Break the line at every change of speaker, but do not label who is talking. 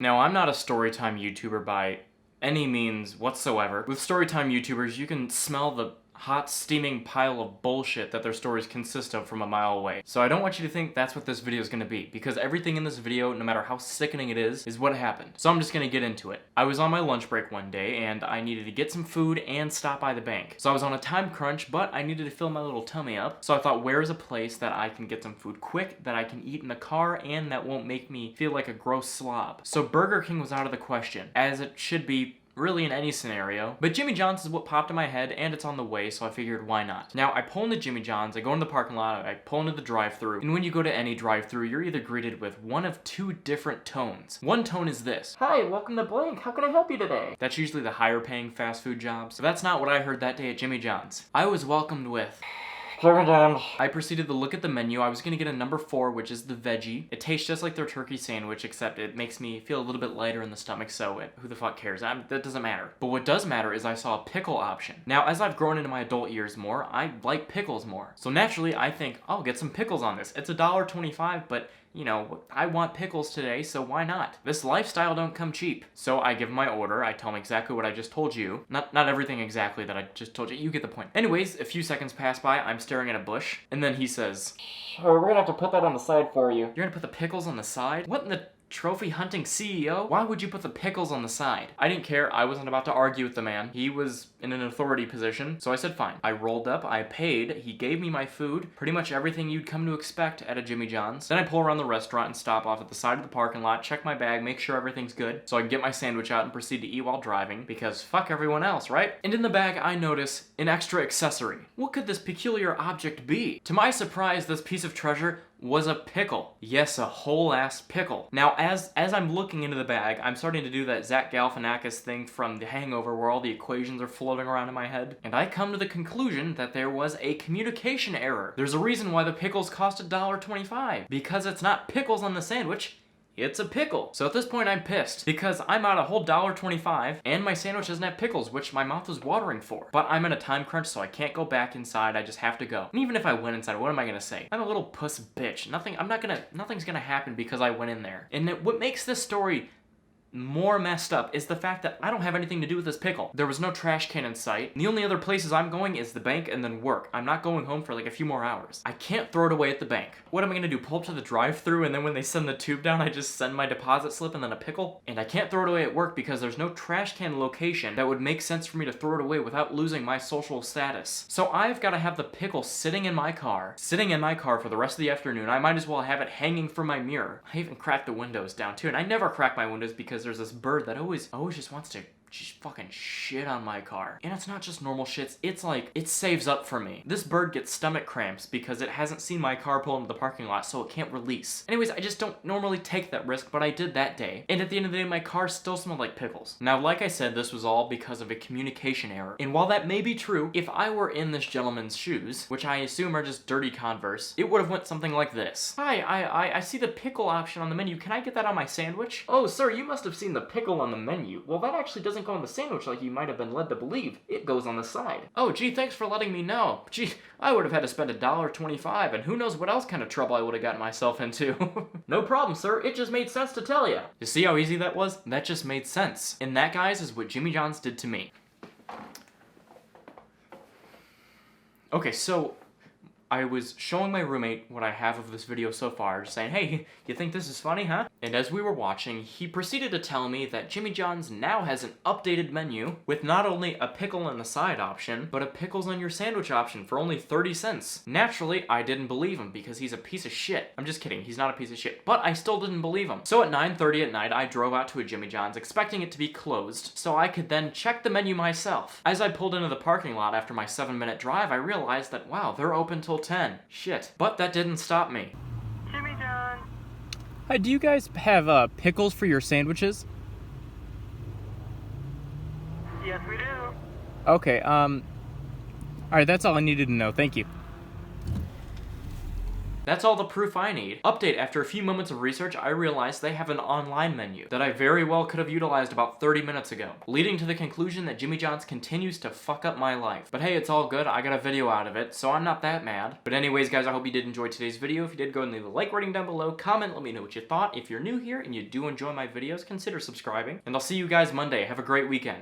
Now, I'm not a storytime YouTuber by any means whatsoever. With storytime YouTubers, you can smell the hot, steaming pile of bullshit that their stories consist of from a mile away. So I don't want you to think that's what this video is going to be, because everything in this video, no matter how sickening it is what happened. So I'm just going to get into it. I was on my lunch break one day, and I needed to get some food and stop by the bank. So I was on a time crunch, but I needed to fill my little tummy up. So I thought, where's a place that I can get some food quick, that I can eat in the car, and that won't make me feel like a gross slob? So Burger King was out of the question, as it should be really in any scenario, but Jimmy John's is what popped in my head, and it's on the way, so I figured, why not? Now, I pull into Jimmy John's, I go into the parking lot, I pull into the drive-thru, and when you go to any drive-thru, you're either greeted with one of two different tones. One tone is this: "Hi, welcome to blank, how can I help you today?" That's usually the higher paying fast food jobs. So that's not what I heard that day at Jimmy John's. I was welcomed with: Jimmy John's. I proceeded to look at the menu. I was gonna get a number 4, which is the veggie. It tastes just like their turkey sandwich, except it makes me feel a little bit lighter in the stomach, so who the fuck cares? That doesn't matter. But what does matter is I saw a pickle option. Now, as I've grown into my adult years more, I like pickles more. So naturally, I think, I'll get some pickles on this. It's $1.25, but you know, I want pickles today, so why not? This lifestyle don't come cheap. So I give him my order, I tell him exactly what I just told you. Not everything exactly that I just told you, you get the point. Anyways, a few seconds pass by, I'm staring at a bush, and then he says, "Sure, we're gonna have to put that on the side for you." You're gonna put the pickles on the side? What in the trophy hunting CEO? Why would you put the pickles on the side? I didn't care. I wasn't about to argue with the man. He was in an authority position, so I said fine. I rolled up, I paid, he gave me my food, pretty much everything you'd come to expect at a Jimmy John's. Then I pull around the restaurant and stop off at the side of the parking lot, check my bag, make sure everything's good, so I can get my sandwich out and proceed to eat while driving, because fuck everyone else, right? And in the bag, I notice an extra accessory. What could this peculiar object be? To my surprise, this piece of treasure was a pickle. Yes, a whole ass pickle. Now, as I'm looking into the bag, I'm starting to do that Zach Galifianakis thing from The Hangover where all the equations are floating around in my head, and I come to the conclusion that there was a communication error. There's a reason why the pickles cost $1.25, because it's not pickles on the sandwich, it's a pickle. So at this point, I'm pissed, because I'm out a whole $1.25, and my sandwich doesn't have pickles, which my mouth was watering for. But I'm in a time crunch, so I can't go back inside, I just have to go. And even if I went inside, what am I gonna say? I'm a little puss bitch. Nothing's gonna happen because I went in there. And what makes this story more messed up is the fact that I don't have anything to do with this pickle. There was no trash can in sight. The only other places I'm going is the bank and then work. I'm not going home for like a few more hours. I can't throw it away at the bank. What am I gonna do? Pull up to the drive-thru and then when they send the tube down, I just send my deposit slip and then a pickle? And I can't throw it away at work because there's no trash can location that would make sense for me to throw it away without losing my social status. So I've gotta have the pickle sitting in my car for the rest of the afternoon. I might as well have it hanging from my mirror. I even cracked the windows down too, and I never crack my windows because there's this bird that always just wants to just fucking shit on my car. And it's not just normal shits, it's like, it saves up for me. This bird gets stomach cramps because it hasn't seen my car pull into the parking lot, so it can't release. Anyways, I just don't normally take that risk, but I did that day. And at the end of the day, my car still smelled like pickles. Now, like I said, this was all because of a communication error. And while that may be true, if I were in this gentleman's shoes, which I assume are just dirty Converse, it would have went something like this. "Hi, I see the pickle option on the menu. Can I get that on my sandwich?" "Oh, sir, you must have seen the pickle on the menu. Well, that actually doesn't go on the sandwich like you might have been led to believe. It goes on the side." "Oh, gee, thanks for letting me know. Gee, I would have had to spend $1.25, and who knows what else kind of trouble I would have gotten myself into." "No problem, sir. It just made sense to tell you." You see how easy that was? That just made sense. And that, guys, is what Jimmy John's did to me. Okay, so I was showing my roommate what I have of this video so far, just saying, "Hey, you think this is funny, huh?" And as we were watching, he proceeded to tell me that Jimmy John's now has an updated menu with not only a pickle on the side option, but a pickles on your sandwich option for only 30 cents. Naturally, I didn't believe him because he's a piece of shit. I'm just kidding, he's not a piece of shit, but I still didn't believe him. So at 9:30 at night, I drove out to a Jimmy John's expecting it to be closed so I could then check the menu myself. As I pulled into the parking lot after my 7-minute drive, I realized that, wow, they're open till 10. Shit. But that didn't stop me.
Jimmy John.
Hi, do you guys have pickles for your sandwiches?
Yes, we do.
Okay, alright, that's all I needed to know. Thank you. That's all the proof I need. Update, after a few moments of research, I realized they have an online menu that I very well could have utilized about 30 minutes ago, leading to the conclusion that Jimmy John's continues to fuck up my life. But hey, it's all good. I got a video out of it, so I'm not that mad. But anyways, guys, I hope you did enjoy today's video. If you did, go and leave a like rating down below, comment, let me know what you thought. If you're new here and you do enjoy my videos, consider subscribing. And I'll see you guys Monday. Have a great weekend.